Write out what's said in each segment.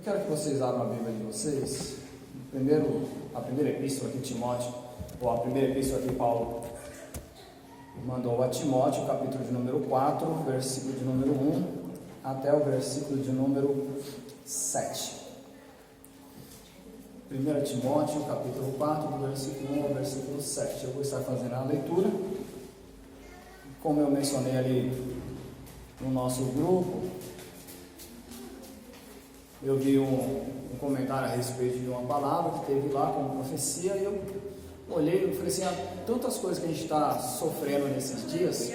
Quero que vocês abram a Bíblia de vocês. A primeira epístola que Timóteo, ou a primeira epístola que Paulo mandou a Timóteo, capítulo de número 4, versículo de número 1 até o versículo de número 7. 1 Timóteo, capítulo 4, do versículo 1 ao versículo 7. Eu vou estar fazendo a leitura. Como eu mencionei ali no nosso grupo, eu vi um comentário a respeito de uma palavra que teve lá como profecia, e eu olhei e falei assim: há tantas coisas que a gente está sofrendo nesses dias,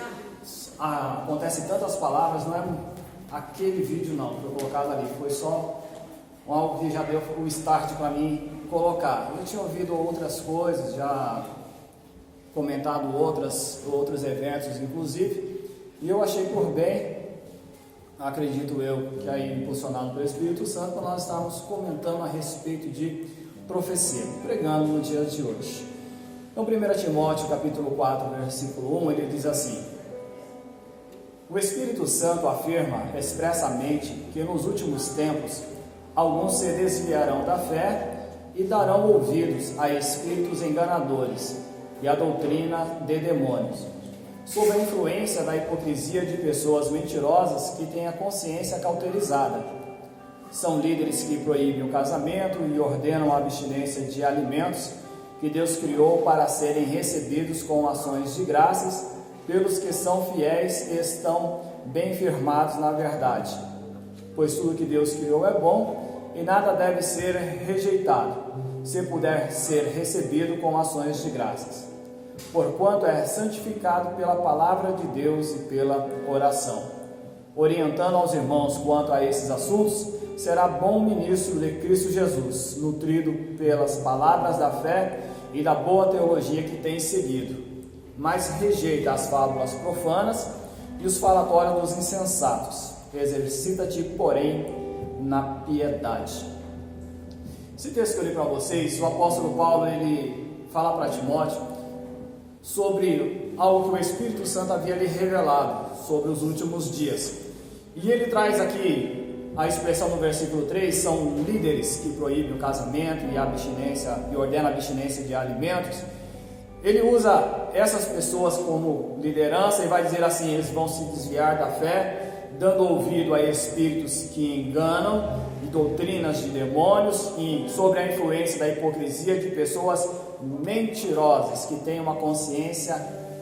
acontecem tantas palavras, não é aquele vídeo não, que foi colocado ali, foi só algo que já deu o start para mim colocar. Eu tinha ouvido outras coisas, já comentado outros eventos inclusive, e eu achei por bem, acredito eu, que aí impulsionado pelo Espírito Santo, para nós estarmos comentando a respeito de profecia, pregando no dia de hoje. Então 1 Timóteo capítulo 4, versículo 1, ele diz assim: o Espírito Santo afirma expressamente que nos últimos tempos alguns se desviarão da fé e darão ouvidos a espíritos enganadores e a doutrina de demônios, sob a influência da hipocrisia de pessoas mentirosas que têm a consciência cauterizada. São líderes que proíbem o casamento e ordenam a abstinência de alimentos que Deus criou para serem recebidos com ações de graças pelos que são fiéis e estão bem firmados na verdade. Pois tudo que Deus criou é bom e nada deve ser rejeitado, se puder ser recebido com ações de graças, porquanto é santificado pela palavra de Deus e pela oração. Orientando aos irmãos quanto a esses assuntos, será bom ministro de Cristo Jesus, nutrido pelas palavras da fé e da boa teologia que tem seguido, mas rejeita as fábulas profanas e os falatórios dos insensatos. Exercita-te, porém, na piedade. Esse texto que eu li para vocês, o apóstolo Paulo, ele fala para Timóteo sobre algo que o Espírito Santo havia lhe revelado sobre os últimos dias. E ele traz aqui a expressão no versículo 3, são líderes que proíbem o casamento e a abstinência, e ordenam a abstinência de alimentos. Ele usa essas pessoas como liderança e vai dizer assim: eles vão se desviar da fé, dando ouvido a espíritos que enganam e doutrinas de demônios, e sobre a influência da hipocrisia de pessoas mentirosas que têm uma consciência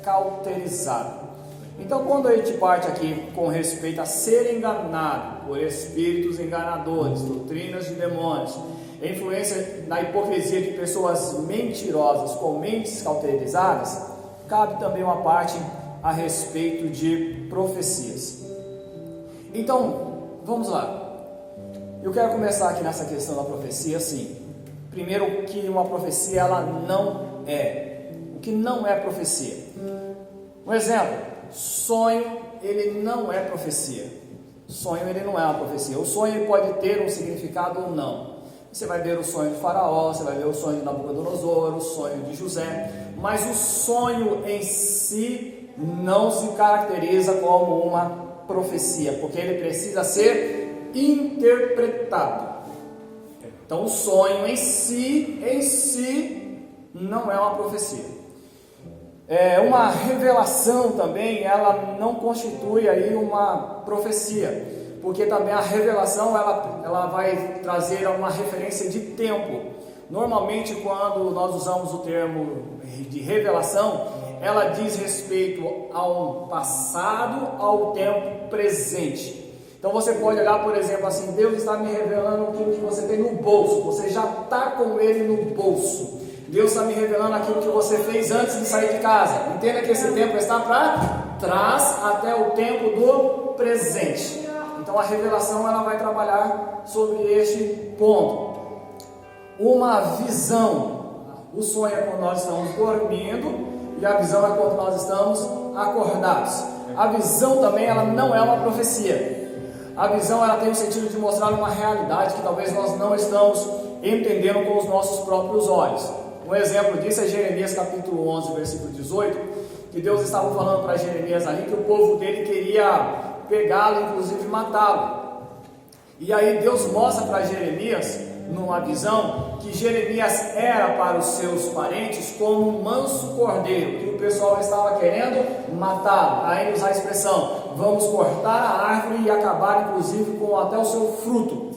cauterizada. Então, quando a gente parte aqui com respeito a ser enganado por espíritos enganadores, doutrinas de demônios, a influência da hipocrisia de pessoas mentirosas com mentes cauterizadas, cabe também uma parte a respeito de profecias. Então, vamos lá. Eu quero começar aqui nessa questão da profecia assim. Primeiro, que uma profecia ela não é. O que não é profecia? Um exemplo: sonho, ele não é profecia. Sonho, ele não é uma profecia. O sonho ele pode ter um significado ou não. Você vai ver o sonho de Faraó, você vai ver o sonho de Nabucodonosor, o sonho de José, mas o sonho em si não se caracteriza como uma profecia, porque ele precisa ser interpretado. Então o sonho em si não é uma profecia. Uma revelação também, ela não constitui aí uma profecia, porque também a revelação ela vai trazer uma referência de tempo. Normalmente, quando nós usamos o termo de revelação, ela diz respeito ao passado, ao tempo presente. Então você pode olhar, por exemplo, assim: Deus está me revelando aquilo que você tem no bolso, você já está com ele no bolso. Deus está me revelando aquilo que você fez antes de sair de casa. Entenda que esse tempo está para trás até o tempo do presente. Então a revelação ela vai trabalhar sobre este ponto. Uma visão. O sonho é quando nós estamos dormindo e a visão é quando nós estamos acordados. A visão também ela não é uma profecia. A visão ela tem o sentido de mostrar uma realidade que talvez nós não estamos entendendo com os nossos próprios olhos. Um exemplo disso é Jeremias capítulo 11, versículo 18, que Deus estava falando para Jeremias ali que o povo dele queria pegá-lo, inclusive matá-lo. E aí Deus mostra para Jeremias, numa visão, que Jeremias era para os seus parentes como um manso cordeiro, que o pessoal estava querendo matá-lo. Aí usa a expressão, vamos cortar a árvore e acabar inclusive com até o seu fruto.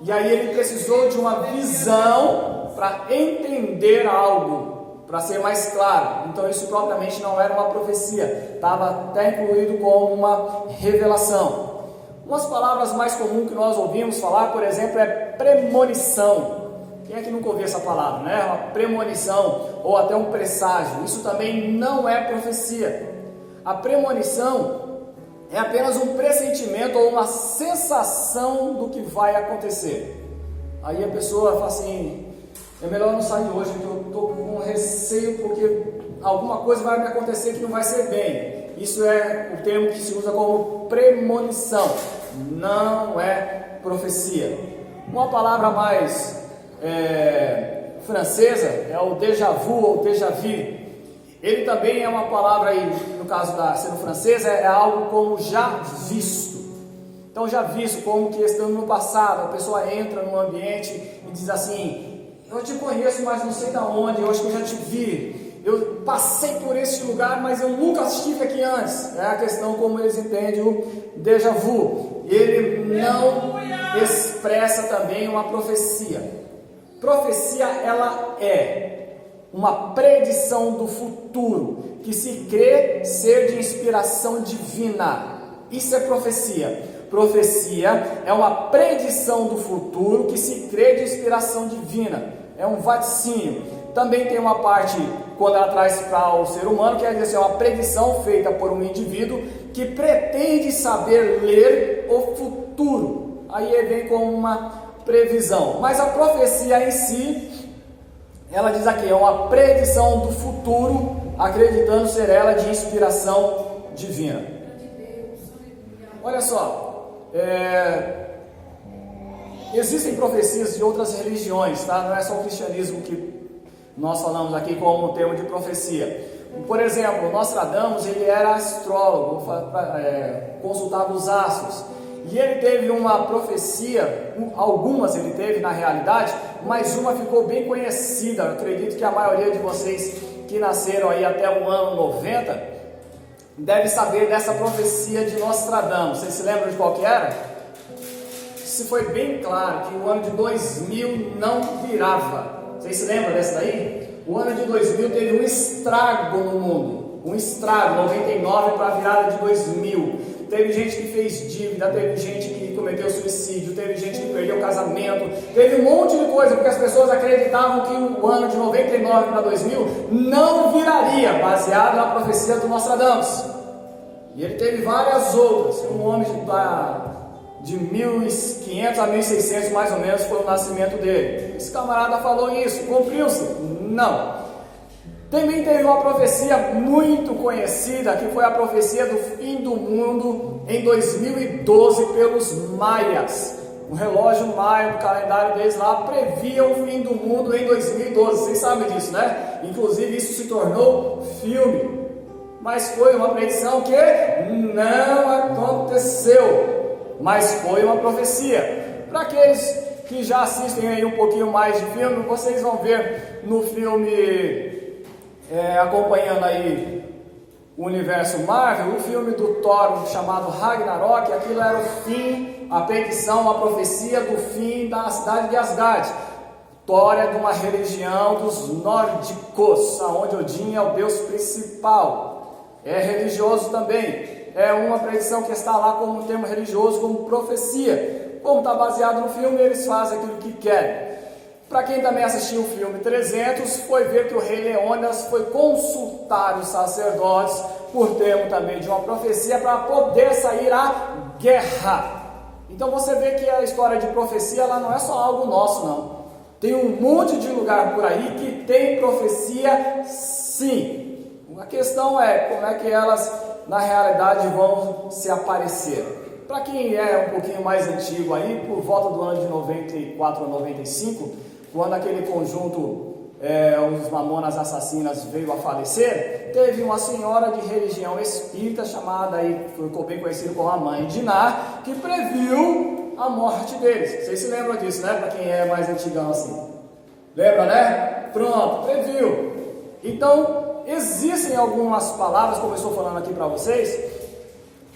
E aí ele precisou de uma visão para entender algo, para ser mais claro. Então isso propriamente não era uma profecia, estava até incluído como uma revelação. Umas palavras mais comuns que nós ouvimos falar, por exemplo, é premonição. Quem é que nunca ouviu essa palavra, né? Uma premonição ou até um presságio. Isso também não é profecia. A premonição é apenas um pressentimento ou uma sensação do que vai acontecer. Aí a pessoa fala assim, é melhor não sair hoje, porque eu estou com receio, porque alguma coisa vai me acontecer que não vai ser bem. Isso é o termo que se usa como premonição, não é profecia. Uma palavra mais francesa é o déjà vu ou déjà vu. Ele também é uma palavra aí, no caso da sendo francesa, é algo como já visto. Então já visto, como que estando no passado, a pessoa entra num ambiente e diz assim, eu te conheço, mas não sei de onde, eu acho que eu já te vi. Eu passei por esse lugar, mas eu nunca estive aqui antes. É a questão como eles entendem o déjà vu. Ele não expressa também uma profecia. Profecia, ela é uma predição do futuro, que se crê ser de inspiração divina. Isso é profecia. Profecia é uma predição do futuro que se crê de inspiração divina. É um vaticínio. Também tem uma parte, quando ela traz para o ser humano, que é dizer, uma predição feita por um indivíduo que pretende saber ler o futuro. Aí ele vem com uma previsão. Mas a profecia em si, ela diz aqui, é uma predição do futuro, acreditando ser ela de inspiração divina. Olha só, existem profecias de outras religiões, tá? Não é só o cristianismo que nós falamos aqui como um termo de profecia. Por exemplo, Nostradamus, ele era astrólogo, consultava os astros. E ele teve uma profecia, algumas ele teve na realidade, mas uma ficou bem conhecida. Eu acredito que a maioria de vocês que nasceram aí até o ano 90 deve saber dessa profecia de Nostradamus. Vocês se lembram de qual que era? Se foi bem claro que o ano de 2000 não virava. Vocês se lembram dessa daí? O ano de 2000 teve um estrago no mundo. Um estrago, 99 para a virada de 2000. Teve gente que fez dívida, teve gente que cometeu suicídio, teve gente que perdeu o casamento, teve um monte de coisa, porque as pessoas acreditavam que o ano de 99 para 2000 não viraria, baseado na profecia do Nostradamus. E ele teve várias outras. Um homem de 1500 a 1600 mais ou menos foi o nascimento dele. Esse camarada falou isso, cumpriu-se? Não. Também teve uma profecia muito conhecida, que foi a profecia do fim do mundo em 2012 pelos maias. O relógio maia do calendário deles lá previa o fim do mundo em 2012. Vocês sabem disso, né? Inclusive isso se tornou filme. Mas foi uma predição que não aconteceu. Mas foi uma profecia. Para aqueles que já assistem aí um pouquinho mais de filme, vocês vão ver no filme... acompanhando aí o universo Marvel, o filme do Thor chamado Ragnarok, aquilo era o fim, a predição, a profecia do fim da cidade de Asgard. Thor é de uma religião dos nórdicos, onde Odin é o deus principal, é religioso também, é uma predição que está lá como um termo religioso, como profecia. Como está baseado no filme, eles fazem aquilo que querem. Para quem também assistiu o filme 300, foi ver que o rei Leônidas foi consultar os sacerdotes por termo também de uma profecia para poder sair à guerra. Então você vê que a história de profecia ela não é só algo nosso, não. Tem um monte de lugar por aí que tem profecia, sim. A questão é como é que elas na realidade vão se aparecer. Para quem é um pouquinho mais antigo aí, por volta do ano de 94 a 95, quando aquele conjunto, os Mamonas Assassinas veio a falecer, teve uma senhora de religião espírita chamada aí, ficou bem conhecida como a Mãe de Ná, que previu a morte deles. Vocês se lembram disso, né? Para quem é mais antigão assim. Lembra, né? Pronto, previu. Então, existem algumas palavras, como eu estou falando aqui para vocês,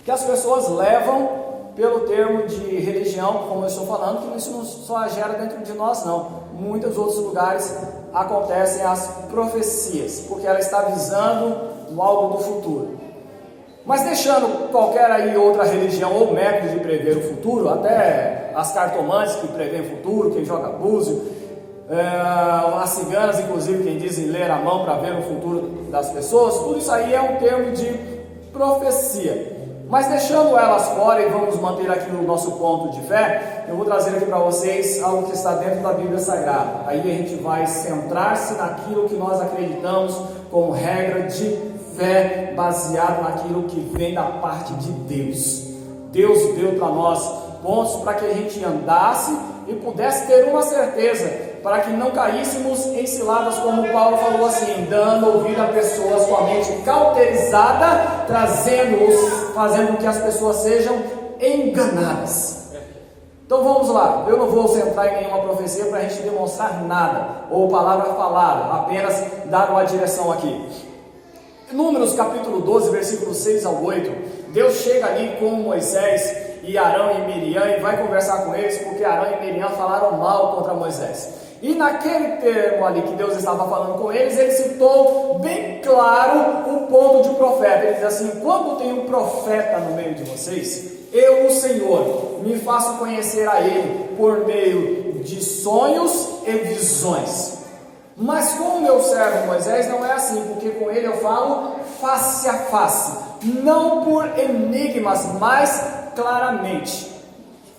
que as pessoas levam pelo termo de religião, como eu estou falando, que isso não só gera dentro de nós, não. Muitos outros lugares acontecem as profecias, porque ela está visando algo do futuro. Mas deixando qualquer aí outra religião ou método de prever o futuro, até as cartomantes que prevêem o futuro, quem joga búzio, as ciganas, inclusive, quem dizem ler a mão para ver o futuro das pessoas, tudo isso aí é um termo de profecia. Mas deixando elas fora e vamos manter aqui no nosso ponto de fé, eu vou trazer aqui para vocês algo que está dentro da Bíblia Sagrada. Aí a gente vai centrar-se naquilo que nós acreditamos como regra de fé, baseado naquilo que vem da parte de Deus. Deus deu para nós pontos para que a gente andasse e pudesse ter uma certeza, para que não caíssemos em ciladas, como Paulo falou assim, dando ouvido a pessoas com a mente cauterizada, fazendo com que as pessoas sejam enganadas. Então vamos lá, eu não vou centrar em nenhuma profecia para a gente demonstrar nada, ou palavra falada, apenas dar uma direção aqui. Números capítulo 12, versículos 6 ao 8, Deus chega ali com Moisés e Arão e Miriam e vai conversar com eles, porque Arão e Miriam falaram mal contra Moisés. E naquele termo ali que Deus estava falando com eles, ele citou bem claro o ponto de profeta. Ele diz assim: quando tem um profeta no meio de vocês, eu, o Senhor, me faço conhecer a ele por meio de sonhos e visões. Mas com o meu servo Moisés não é assim, porque com ele eu falo face a face, não por enigmas, mas claramente.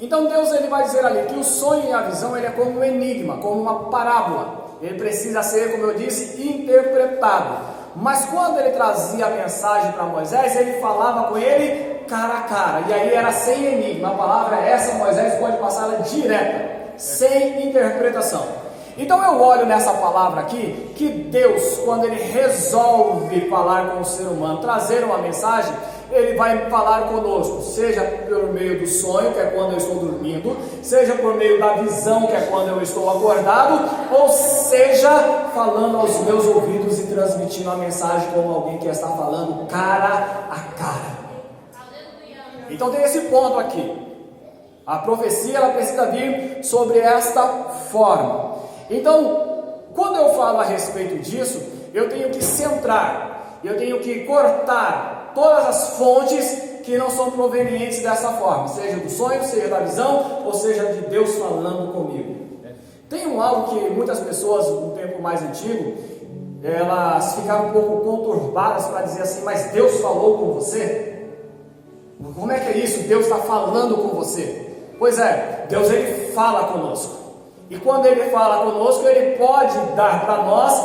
Então Deus ele vai dizer ali que o sonho e a visão ele é como um enigma, como uma parábola. Ele precisa ser, como eu disse, interpretado. Mas quando ele trazia a mensagem para Moisés, ele falava com ele cara a cara. E aí era sem enigma. A palavra é essa, Moisés pode passá-la direta, sem interpretação. Então eu olho nessa palavra aqui, que Deus, quando ele resolve falar com o ser humano, trazer uma mensagem, ele vai falar conosco, seja por meio do sonho, que é quando eu estou dormindo, seja por meio da visão, que é quando eu estou acordado, ou seja, falando aos meus ouvidos e transmitindo a mensagem como alguém que está falando cara a cara. Então tem esse ponto aqui. A profecia ela precisa vir sobre esta forma. Então, quando eu falo a respeito disso, eu tenho que centrar, eu tenho que cortar todas as fontes que não são provenientes dessa forma, seja do sonho, seja da visão, ou seja de Deus falando comigo. Tem algo que muitas pessoas, no tempo mais antigo, elas ficaram um pouco conturbadas para dizer assim: mas Deus falou com você? Como é que é isso? Deus está falando com você? Pois é, Deus ele fala conosco. E quando ele fala conosco, ele pode dar para nós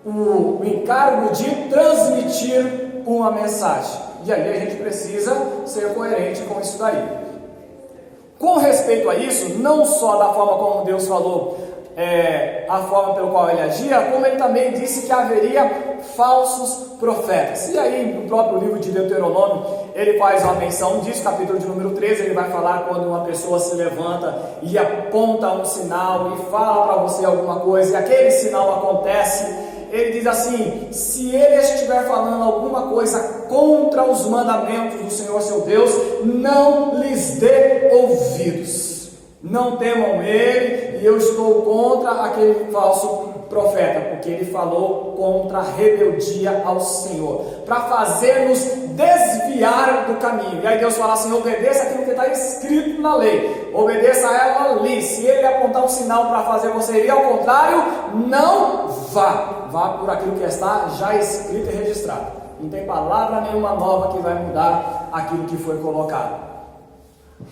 o encargo de transmitir uma mensagem. E aí a gente precisa ser coerente com isso daí. Com respeito a isso, não só da forma como Deus falou, a forma pelo qual ele agia, como ele também disse que haveria falsos profetas. E aí no próprio livro de Deuteronômio ele faz uma menção disso, capítulo de número 13, ele vai falar quando uma pessoa se levanta e aponta um sinal e fala para você alguma coisa e aquele sinal acontece. Ele diz assim: se ele estiver falando alguma coisa contra os mandamentos do Senhor seu Deus, não lhes dê ouvidos, não temam ele, e eu estou contra aquele falso profeta, porque ele falou contra a rebeldia ao Senhor, para fazer-nos desviar do caminho. E aí Deus fala assim: obedeça aquilo que está escrito na lei, obedeça a ela ali. Se ele apontar um sinal para fazer você ir ao contrário, não vá por aquilo que está já escrito e registrado. Não tem palavra nenhuma nova que vai mudar aquilo que foi colocado.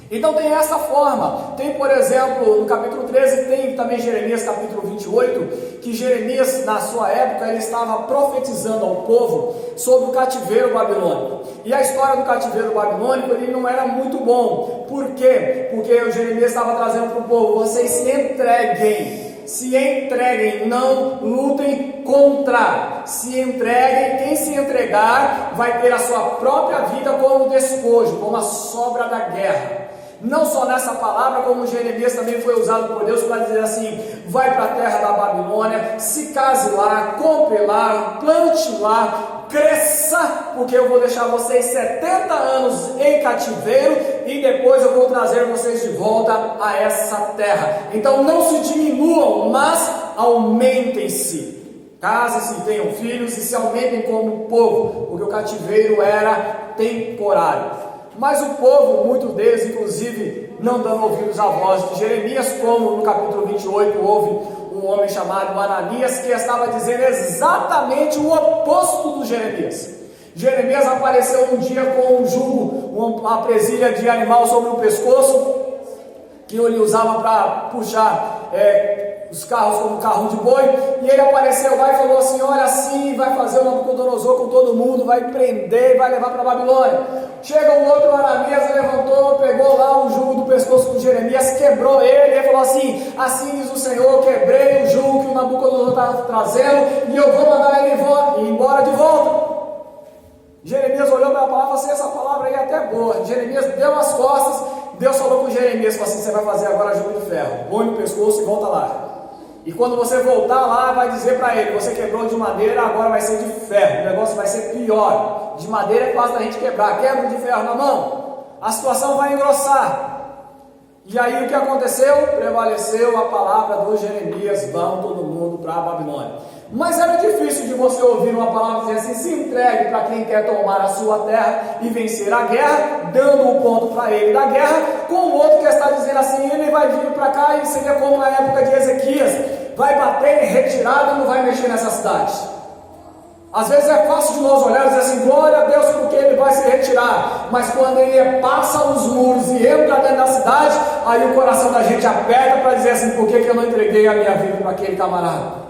Então tem essa forma. Tem, por exemplo, no capítulo 13, tem também Jeremias capítulo 28, que Jeremias na sua época ele estava profetizando ao povo sobre o cativeiro babilônico. E a história do cativeiro babilônico ele não era muito bom. Por quê? Porque o Jeremias estava trazendo para o povo: vocês se entreguem, não lutem contra, se entreguem. Quem se entregar vai ter a sua própria vida como despojo, como a sobra da guerra. Não só nessa palavra, como Jeremias também foi usado por Deus para dizer assim: vai para a terra da Babilônia, se case lá, compre lá, plante lá, cresça, porque eu vou deixar vocês 70 anos em cativeiro e depois eu vou trazer vocês de volta a essa terra. Então não se diminuam, mas aumentem-se. Casem-se, tenham filhos e se aumentem como povo, porque o cativeiro era temporário. Mas o povo, muitos deles, inclusive, não dando ouvidos à voz de Jeremias, como no capítulo 28 houve um homem chamado Ananias, que estava dizendo exatamente o oposto do Jeremias. Jeremias apareceu um dia com um jugo, uma presilha de animal sobre o pescoço, que ele usava para puxar os carros como carro de boi, e ele apareceu lá e falou assim: olha, assim vai fazer o Nabucodonosor com todo mundo, vai prender e vai levar para a Babilônia. Chega um outro Ananias, levantou, pegou lá o jugo do pescoço de Jeremias, quebrou ele, e falou assim: assim diz o Senhor, quebrei o jugo que o Nabucodonosor está trazendo, e eu vou mandar ele embora de volta. Jeremias olhou para a palavra e falou assim: essa palavra aí é até boa. Jeremias deu as costas, Deus falou com Jeremias, falou assim: você vai fazer agora jugo de ferro, põe no pescoço e volta lá. E quando você voltar lá, vai dizer para ele: você quebrou de madeira, agora vai ser de ferro. O negócio vai ser pior. De madeira é fácil da gente quebrar, quebra de ferro na mão, a situação vai engrossar. E aí o que aconteceu? Prevaleceu a palavra do Jeremias: vão todo mundo para a Babilônia. Mas era difícil de você ouvir uma palavra dizer assim: se entregue para quem quer tomar a sua terra e vencer a guerra, dando o ponto para ele da guerra, com o outro que está dizendo assim: ele vai vir para cá, e seria como na época de Ezequias, vai bater em retirada e não vai mexer nessa cidade. Às vezes é fácil de nós olharmos e dizer assim: glória a Deus porque ele vai se retirar, mas quando ele passa os muros e entra dentro da cidade, aí o coração da gente aperta para dizer assim: por que eu não entreguei a minha vida para aquele camarada?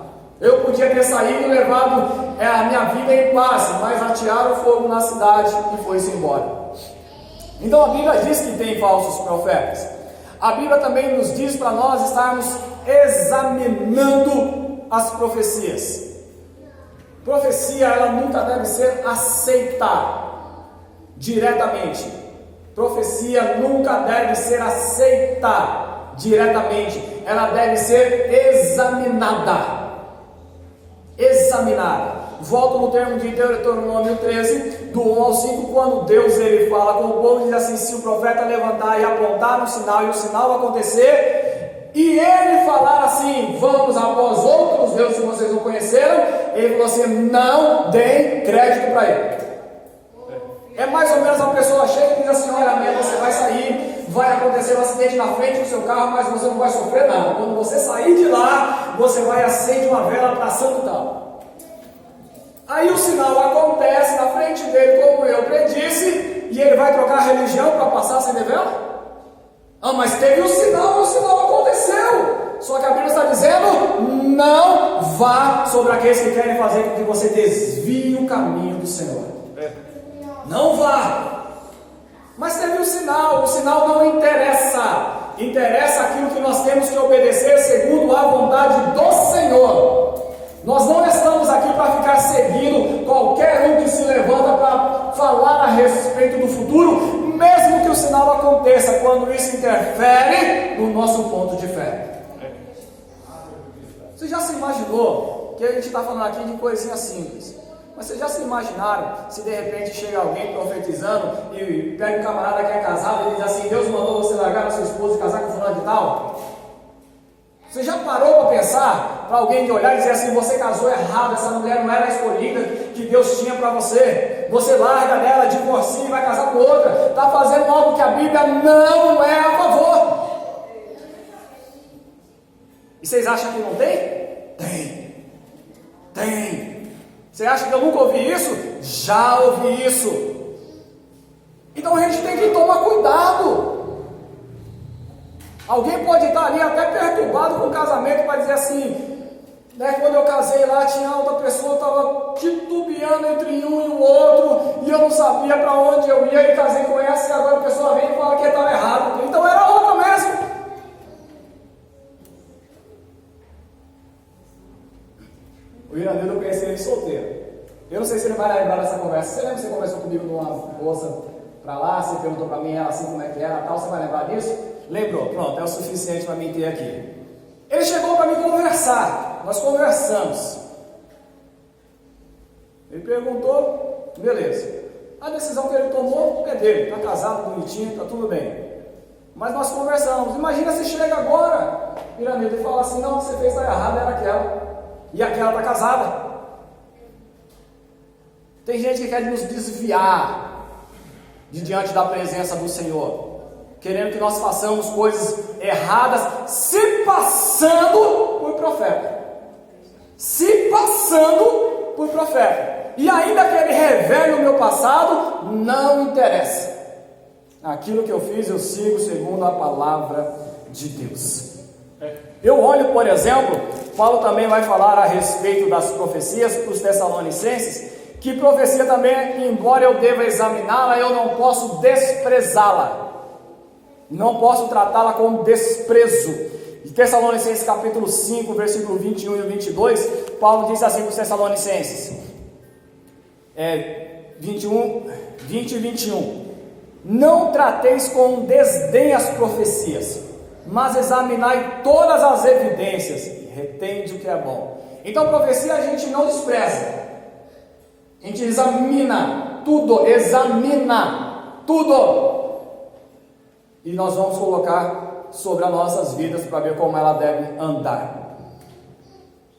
Eu podia ter saído e levado a minha vida em paz, mas atiraram fogo na cidade e foi-se embora. Então a Bíblia diz que tem falsos profetas. A Bíblia também nos diz para nós estarmos examinando as profecias. Profecia, ela nunca deve ser aceita diretamente. Profecia nunca deve ser aceita diretamente. Ela deve ser examinada. Volto no termo de Deuteronômio 13, do 1 ao 5, quando Deus ele fala com o povo, diz assim: se o profeta levantar e apontar um sinal, e o sinal acontecer, e ele falar assim: vamos após outros deuses que vocês não conheceram, ele falou assim: não deem crédito para ele. É mais ou menos a pessoa chega e diz assim: olha, minha, você vai sair, vai acontecer um acidente na frente do seu carro, mas você não vai sofrer nada. Quando você sair de lá, você vai acender uma vela para santo tal. Aí o sinal acontece na frente dele, como eu predisse, e ele vai trocar a religião para passar sem vela? Ah, mas teve o sinal aconteceu. Só que a Bíblia está dizendo: não vá sobre aqueles que querem fazer com que você desvie o caminho do Senhor. Não vá. Mas teve o sinal não interessa. Interessa aquilo que nós temos que obedecer segundo a vontade do Senhor. Nós não estamos aqui para ficar seguindo qualquer um que se levanta para falar a respeito do futuro, mesmo que o sinal aconteça, quando isso interfere no nosso ponto de fé. Você já se imaginou, que a gente está falando aqui de coisinhas simples, mas vocês já se imaginaram se de repente chega alguém profetizando e pega um camarada que é casado e diz assim: Deus mandou você largar a sua esposa e casar com fulano de tal? Você já parou para pensar, para alguém de olhar e dizer assim: você casou errado, essa mulher não era a escolhida que Deus tinha para você, você larga dela, divorcia e vai casar com outra, está fazendo algo que a Bíblia não é a favor. E vocês acham que não tem? Tem. Você acha que eu nunca ouvi isso? Já ouvi isso. Então a gente tem que tomar cuidado. Alguém pode estar ali até perturbado com o casamento para dizer assim, né, quando eu casei lá tinha outra pessoa, estava titubeando entre um e o outro, e eu não sabia para onde eu ia, e casei com essa, e agora a pessoa vem e fala que estava errado. Então era outra mesmo. O Iranildo, eu conheci ele solteiro. Eu não sei se ele vai lembrar dessa conversa. Você lembra que você conversou comigo numa moça para lá, você perguntou para mim ela assim como é que era, tal, você vai lembrar disso? Lembrou, pronto, é o suficiente para mim ter aqui. Ele chegou para mim conversar, nós conversamos. Ele perguntou, beleza. A decisão que ele tomou é dele, está casado, bonitinho, está tudo bem. Mas nós conversamos. Imagina se chega agora, Iranildo, e fala assim, não, o que você fez está errado, era aquela. E aquela está casada. Tem gente que quer nos desviar de diante da presença do Senhor, querendo que nós façamos coisas erradas, se passando por profeta. Se passando por profeta. E ainda que ele revele o meu passado, não interessa. Aquilo que eu fiz, eu sigo segundo a palavra de Deus. Eu olho, por exemplo, Paulo também vai falar a respeito das profecias para os Tessalonicenses, que profecia também, embora eu deva examiná-la, eu não posso desprezá-la. Não posso tratá-la com desprezo. Em Tessalonicenses capítulo 5, versículo 21 e 22, Paulo diz assim para os Tessalonicenses, 20 e 21, não trateis com desdém as profecias, mas examinai todas as evidências e retende o que é bom. Então profecia a gente não despreza, a gente examina tudo, e nós vamos colocar sobre as nossas vidas para ver como ela deve andar.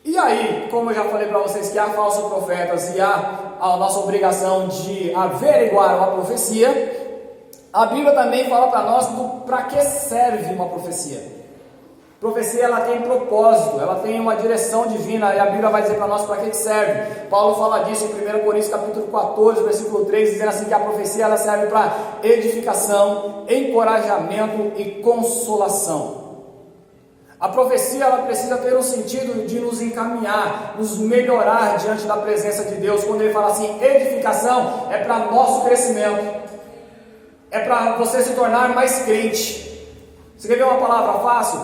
E aí, como eu já falei para vocês que há falsos profetas e há a nossa obrigação de averiguar uma profecia, a Bíblia também fala para nós para que serve uma profecia. Profecia, ela tem propósito, ela tem uma direção divina, e a Bíblia vai dizer para nós para que serve. Paulo fala disso em 1 Coríntios capítulo 14, versículo 3, dizendo assim que a profecia ela serve para edificação, encorajamento e consolação. A profecia ela precisa ter um sentido de nos encaminhar, nos melhorar diante da presença de Deus. Quando ele fala assim, edificação é para nosso crescimento, é para você se tornar mais crente. Você quer ver uma palavra fácil?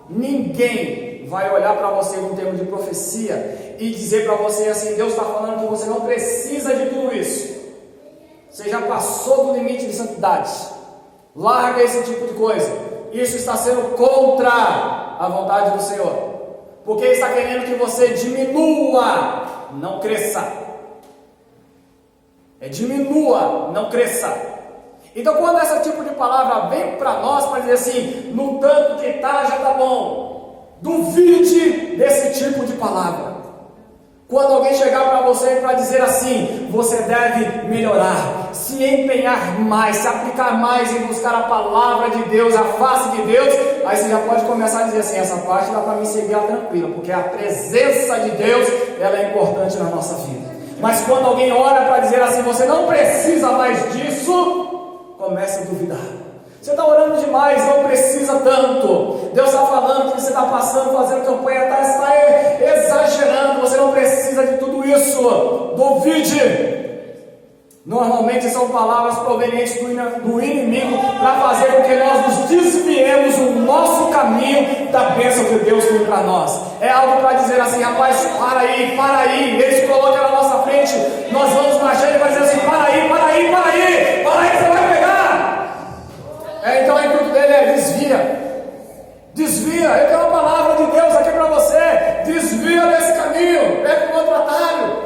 Ninguém vai olhar para você no termo de profecia e dizer para você assim, Deus está falando que você não precisa de tudo isso, você já passou do limite de santidade, larga esse tipo de coisa, isso está sendo contra a vontade do Senhor, porque está querendo que você diminua, não cresça. Diminua, não cresça. Então quando esse tipo de palavra vem para nós para dizer assim, no tanto que está já está bom, duvide desse tipo de palavra. Quando alguém chegar para você para dizer assim, você deve melhorar, se empenhar mais, se aplicar mais em buscar a palavra de Deus, a face de Deus, aí você já pode começar a dizer assim, essa parte dá para mim seguir tranquila, porque a presença de Deus, ela é importante na nossa vida. Mas quando alguém olha para dizer assim, você não precisa mais disso, começa a duvidar. Você está orando demais, não precisa tanto. Deus está falando que você está passando, fazendo campanha, está exagerando. Você não precisa de tudo isso. Duvide. Normalmente são palavras provenientes do inimigo para fazer com que nós nos desviemos do nosso caminho da bênção que Deus tem para nós. É algo para dizer assim, rapaz, para aí. Ele se coloca na nossa frente, nós vamos marchar e ele vai dizer assim, para aí, você vai pegar. Então o intuito dele é desvia. Eu tenho uma palavra de Deus aqui para você, desvia desse caminho, pega um outro atalho.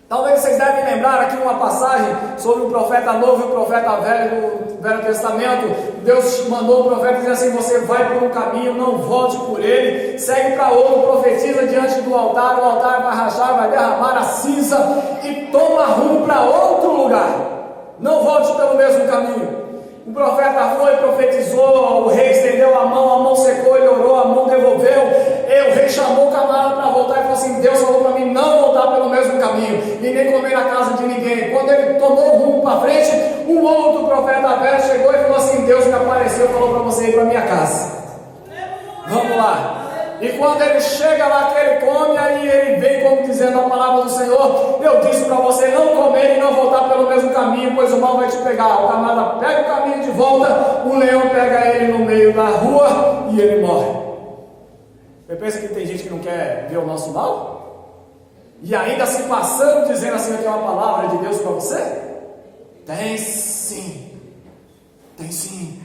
Talvez vocês devem lembrar aqui uma passagem sobre o profeta novo e o profeta velho do Velho Testamento. Deus mandou o profeta dizer assim, você vai por um caminho, não volte por ele, segue para outro, profetiza diante do altar, o altar vai rachar, vai derramar a cinza e toma rumo para outro lugar, não volte pelo mesmo caminho. O profeta foi, profetizou, o rei estendeu a mão secou, ele orou, a mão devolveu, o rei chamou o camarada para voltar e falou assim, Deus falou para mim não voltar pelo mesmo caminho, e nem comer na casa de ninguém. Quando ele tomou o rumo para frente, um outro profeta velho chegou e falou assim, Deus me apareceu e falou para você ir para minha casa, vamos lá. E quando ele chega lá que ele come, aí ele vem como dizendo a palavra do Senhor, eu disse para você não comer e não voltar pelo mesmo caminho, pois o mal vai te pegar. O camarada pega o caminho de volta, o leão pega ele no meio da rua e ele morre. Você pensa que tem gente que não quer ver o nosso mal? E ainda se passando dizendo assim, eu tenho uma palavra de Deus para você? Tem sim. Tem sim.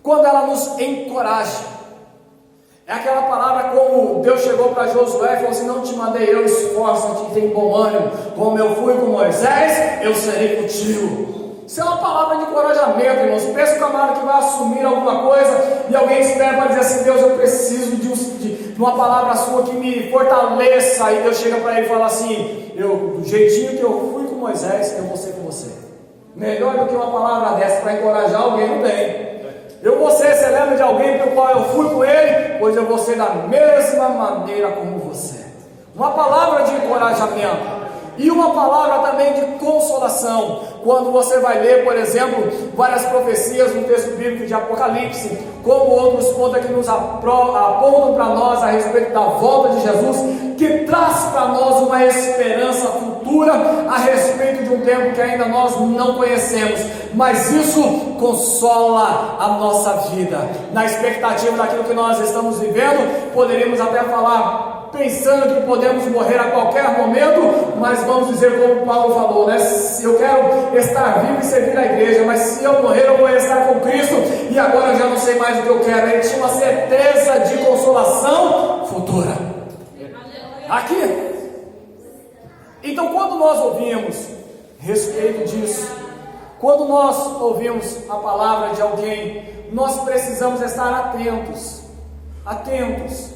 Quando ela nos encoraja. É aquela palavra como Deus chegou para Josué e falou assim: não te mandei eu, esforça-te e tem bom ânimo. Como eu fui com Moisés, eu serei contigo. Isso é uma palavra de encorajamento, irmãos. Pensa o camarada que vai assumir alguma coisa e alguém espera para dizer assim: Deus, eu preciso de uma palavra sua que me fortaleça. Aí Deus chega para ele e fala assim: do jeitinho que eu fui com Moisés, eu vou ser com você. Melhor do que uma palavra dessa para encorajar alguém, não tem. Você lembra de alguém pelo qual eu fui com ele? Pois eu vou ser da mesma maneira como você. Uma palavra de encorajamento. E uma palavra também de consolação. Quando você vai ler, por exemplo, várias profecias no texto bíblico de Apocalipse, como outros pontos que nos apontam para nós a respeito da volta de Jesus, que traz para nós uma esperança futura a respeito de um tempo que ainda nós não conhecemos, mas isso consola a nossa vida. Na expectativa daquilo que nós estamos vivendo, poderíamos até falar pensando que podemos morrer a qualquer momento, mas vamos dizer como Paulo falou, né? Se eu quero estar vivo e servir a igreja, mas se eu morrer eu vou estar com Cristo, e agora eu já não sei mais o que eu quero. Ele tinha uma certeza de consolação futura. Aqui. Então, quando nós ouvimos respeito disso, quando nós ouvimos a palavra de alguém, nós precisamos estar atentos.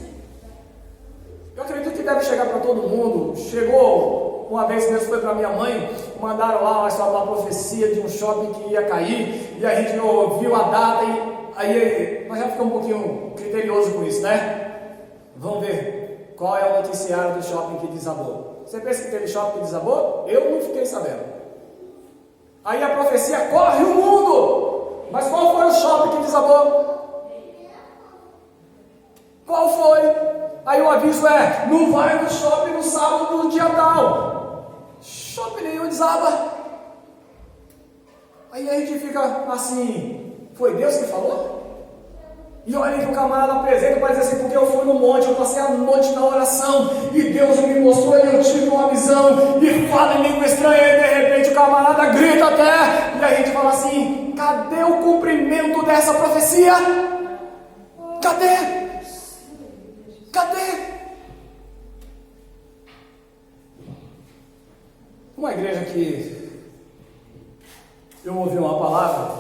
Eu acredito que deve chegar para todo mundo. Chegou uma vez mesmo, foi para minha mãe, mandaram lá uma profecia de um shopping que ia cair, e a gente ouviu a data, e aí nós já ficamos um pouquinho criterioso com isso, né? Vamos ver qual é o noticiário do shopping que desabou. Você pensa que teve shopping que desabou? Eu não fiquei sabendo. Aí a profecia corre o mundo, mas qual foi o shopping que desabou? Qual foi? Aí o aviso é: não vai no shopping no sábado no dia tal. Shopping nenhum desaba. Aí a gente fica assim: foi Deus que falou? E olha que o camarada apresenta para dizer assim: porque eu fui no monte, eu passei a noite na oração, e Deus me mostrou, e eu tive uma visão, e fala em língua estranha, e de repente o camarada grita até, e a gente fala assim: cadê o cumprimento dessa profecia? Cadê? Uma igreja que eu ouvi uma palavra,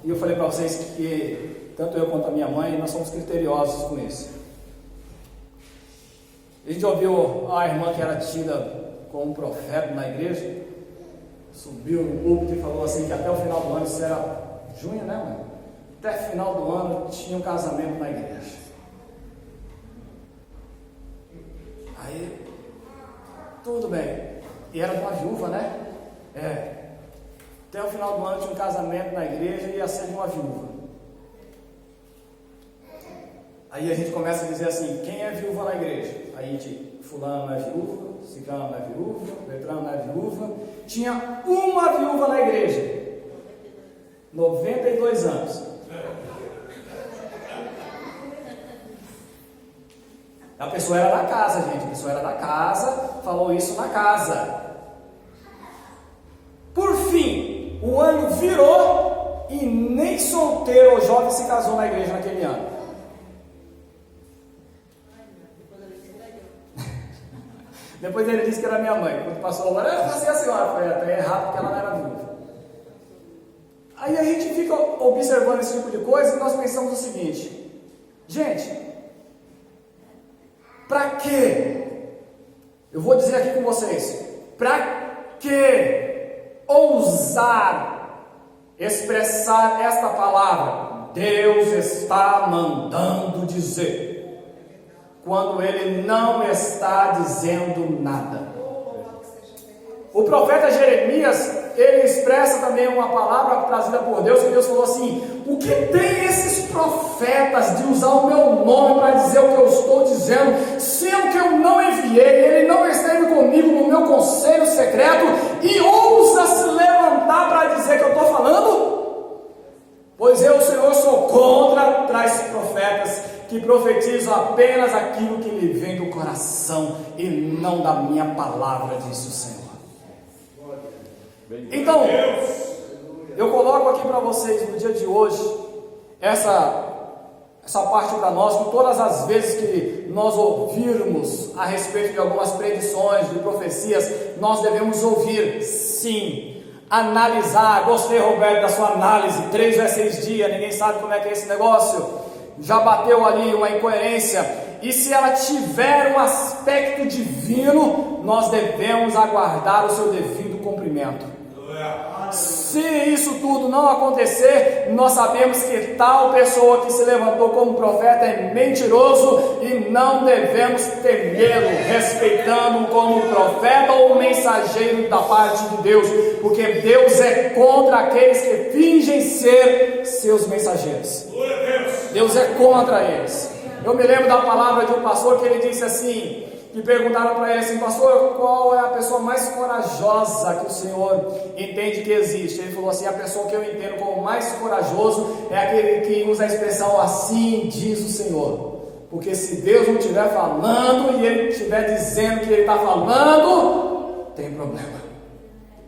e eu falei para vocês que tanto eu quanto a minha mãe, nós somos criteriosos com isso. A gente ouviu a irmã que era tida como um profeta na igreja, subiu no púlpito e falou assim que até o final do ano, isso era junho, né, mãe? Até o final do ano tinha um casamento na igreja. Aí, tudo bem. E era de uma viúva, né? Até o final do ano tinha um casamento na igreja e ia ser de uma viúva. Aí a gente começa a dizer assim: quem é viúva na igreja? Aí a gente: fulano não é viúva, ciclano não é viúva, beltrano não é viúva. Tinha uma viúva na igreja, 92 anos. A pessoa era da casa, gente. A pessoa era da casa, falou isso na casa. Por fim, o ano virou e nem solteiro ou jovem se casou na igreja naquele ano. Depois ele disse que era minha mãe. Quando passou o ano, eu fazia a senhora. Foi até errado porque ela não era viúva. Aí a gente fica observando esse tipo de coisa e nós pensamos o seguinte: gente, para quê? Eu vou dizer aqui com vocês: para que ousar expressar esta palavra? Deus está mandando dizer, quando Ele não está dizendo nada. O profeta Jeremias, ele expressa também uma palavra trazida por Deus, que Deus falou assim: o que tem esses profetas de usar o meu nome para dizer o que eu estou dizendo, sendo que eu não enviei, ele não esteve comigo no meu conselho secreto, e ousa se levantar para dizer que eu estou falando? Pois eu, Senhor, sou contra tais profetas que profetizam apenas aquilo que lhe vem do coração e não da minha palavra, disse o Senhor. Então, eu coloco aqui para vocês no dia de hoje essa parte para nós, que todas as vezes que nós ouvirmos a respeito de algumas predições, de profecias, nós devemos ouvir, sim, analisar. Gostei, Roberto, da sua análise, 3 a 6 dias, ninguém sabe como é que é esse negócio, já bateu ali uma incoerência, e se ela tiver um aspecto divino, nós devemos aguardar o seu devido cumprimento. Se isso tudo não acontecer, nós sabemos que tal pessoa que se levantou como profeta é mentiroso e não devemos temê-lo, respeitando-o como profeta ou mensageiro da parte de Deus, porque Deus é contra aqueles que fingem ser seus mensageiros. Deus é contra eles. Eu me lembro da palavra de um pastor que ele disse assim, que perguntaram para ele assim: pastor, qual é a pessoa mais corajosa que o senhor entende que existe? Ele falou assim: a pessoa que eu entendo como mais corajoso é aquele que usa a expressão assim diz o Senhor. Porque se Deus não estiver falando e ele estiver dizendo que ele está falando, tem problema.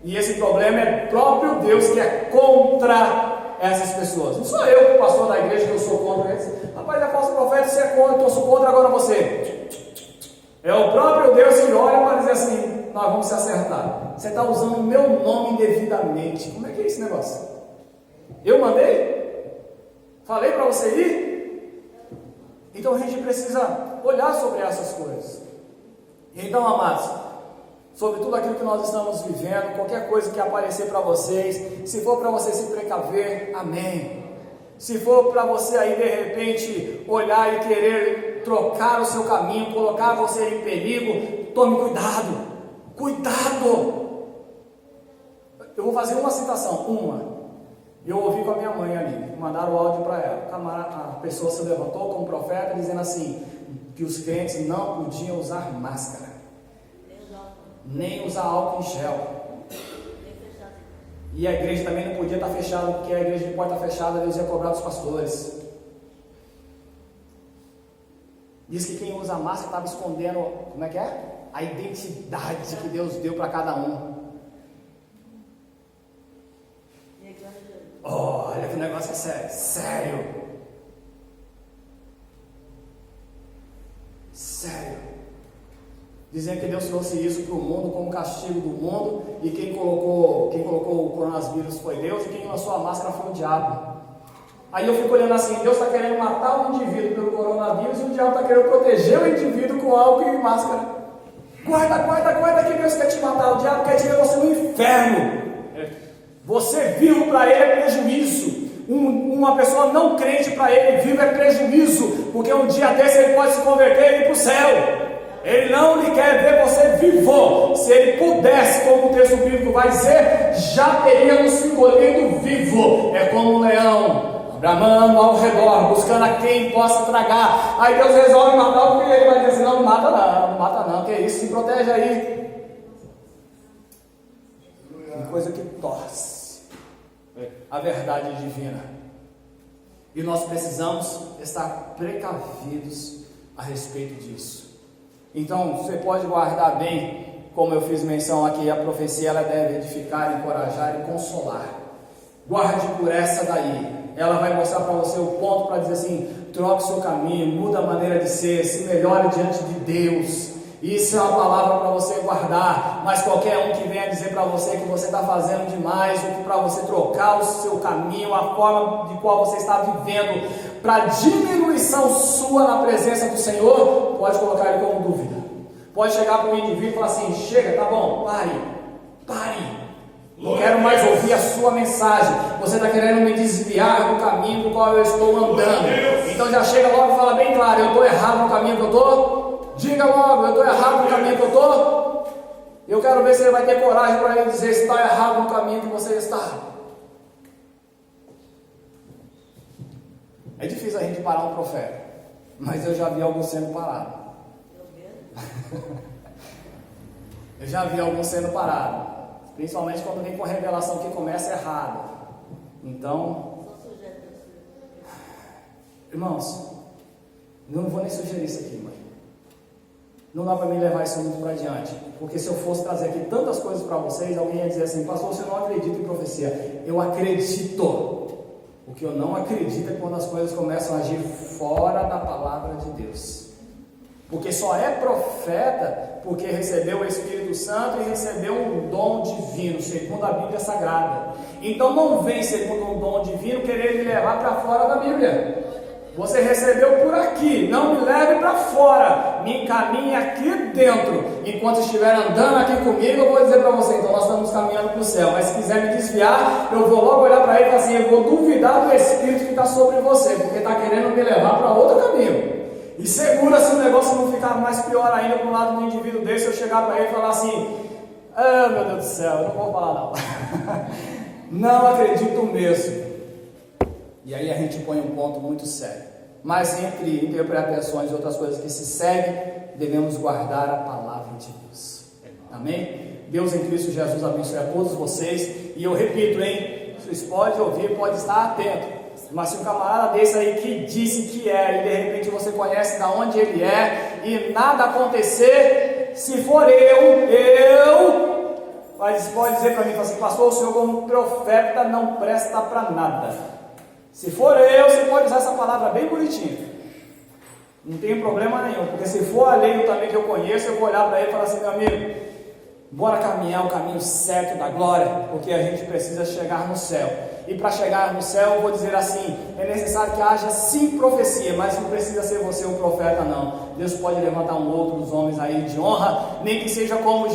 E esse problema é próprio Deus que é contra essas pessoas. Não sou eu, o pastor da igreja, que eu sou contra eles. Rapaz, é falso profeta, você é contra, então eu sou contra, agora você. É o próprio Deus que olha para dizer assim: nós vamos se acertar. Você está usando o meu nome indevidamente. Como é que é esse negócio? Eu mandei? Falei para você ir? Então a gente precisa olhar sobre essas coisas. Então, amados, sobre tudo aquilo que nós estamos vivendo, qualquer coisa que aparecer para vocês, se for para você se precaver, amém. Se for para você aí de repente olhar e querer trocar o seu caminho, colocar você em perigo, tome cuidado, cuidado. Eu vou fazer uma citação, eu ouvi com a minha mãe ali, mandaram o áudio para ela, a pessoa se levantou como profeta dizendo assim, que os crentes não podiam usar máscara, nem usar álcool em gel. E a igreja também não podia estar fechada, porque a igreja de porta fechada, Deus ia cobrar dos pastores. Diz que quem usa máscara estava escondendo, como é que é? A identidade que Deus deu para cada um. Olha que o negócio é sério, sério. Dizendo que Deus trouxe isso para o mundo como castigo do mundo, e quem colocou o coronavírus foi Deus, e quem lançou a máscara foi o diabo. Aí eu fico olhando assim: Deus está querendo matar o indivíduo pelo coronavírus, e o diabo está querendo proteger o indivíduo com álcool e máscara. Guarda que Deus quer te matar, o diabo quer tirar você no inferno. Você vivo para ele é prejuízo. Uma pessoa não crente para ele vivo é prejuízo, porque um dia desse ele pode se converter e ir para o céu. Ele não lhe quer ver você vivo. Se ele pudesse, como o texto bíblico vai dizer, já teria nos engolido vivo. É como um leão, bramando ao redor, buscando a quem possa tragar. Aí Deus resolve matar, porque ele vai dizer assim: não mata não, que isso, se protege aí. Tem coisa que torce a verdade divina. E nós precisamos estar precavidos a respeito disso. Então, você pode guardar bem, como eu fiz menção aqui, a profecia ela deve edificar, encorajar e consolar. Guarde por essa daí. Ela vai mostrar para você o ponto para dizer assim: troque seu caminho, muda a maneira de ser, se melhore diante de Deus. Isso é uma palavra para você guardar. Mas qualquer um que venha dizer para você que você está fazendo demais, ou que para você trocar o seu caminho, a forma de qual você está vivendo, para diminuição sua na presença do Senhor, pode colocar ele como dúvida. Pode chegar para um indivíduo e falar assim: chega, tá bom, pare, não quero mais ouvir a sua mensagem, você está querendo me desviar do caminho do qual eu estou andando. Então já chega logo e fala bem claro: eu estou errado no caminho que eu estou? Diga logo: eu estou errado no caminho que eu estou? Eu quero ver se ele vai ter coragem para ele dizer se está errado no caminho que você está. É difícil a gente parar um profeta, mas eu já vi alguns sendo parados. Eu já vi alguns sendo parados, principalmente quando vem com a revelação que começa errado. Então, irmãos, eu não vou nem sugerir isso aqui, mãe. Não dá para mim levar isso muito para adiante, porque se eu fosse trazer aqui tantas coisas para vocês, alguém ia dizer assim: pastor, você não acredita em profecia? Eu acredito. O que eu não acredito é quando as coisas começam a agir fora da palavra de Deus, porque só é profeta porque recebeu o Espírito Santo e recebeu um dom divino, segundo a Bíblia Sagrada. Então não vem segundo um dom divino querer me levar para fora da Bíblia. Você recebeu por aqui, não me leve para fora, me encaminhe aqui dentro. Enquanto estiver andando aqui comigo, eu vou dizer para você: então nós estamos caminhando para o céu. Mas se quiser me desviar, eu vou logo olhar para ele e falar assim: eu vou duvidar do Espírito que está sobre você, porque está querendo me levar para outro caminho. E segura se o negócio não ficar mais pior ainda para o lado do indivíduo desse, eu chegar para ele e falar assim: ah, meu Deus do céu, eu não vou falar não. Não acredito mesmo. E aí a gente põe um ponto muito sério. Mas entre interpretações e outras coisas que se seguem, devemos guardar a palavra de Deus. Amém? Deus em Cristo Jesus abençoe a todos vocês. E eu repito, hein? Vocês podem ouvir, podem estar atentos. Mas se um camarada desse aí que disse que é, e de repente você conhece de onde ele é, e nada acontecer, se for mas pode dizer para mim, assim: pastor, o senhor como profeta não presta para nada. Se for você pode usar essa palavra bem bonitinha, não tem problema nenhum, porque se for alheio também que eu conheço, eu vou olhar para ele e falar assim: meu amigo, bora caminhar o caminho certo da glória, porque a gente precisa chegar no céu. E para chegar no céu, eu vou dizer assim: é necessário que haja sim profecia, mas não precisa ser você um profeta não. Deus pode levantar outros homens aí de honra, nem que seja como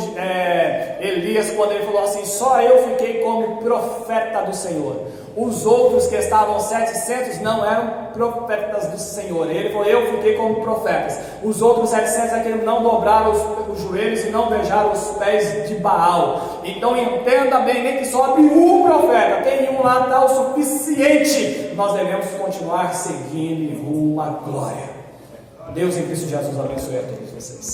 Elias, quando ele falou assim: só eu fiquei como profeta do Senhor. Os outros que estavam 700 não eram profetas do Senhor. Ele falou: eu fiquei como profetas. Os outros 700 é que não dobraram os joelhos e não beijaram os pés de Baal. Então entenda bem, nem que sobe um profeta, tem um lá, está o suficiente. Nós devemos continuar seguindo em rumo à glória. Deus em Cristo Jesus abençoe a todos vocês.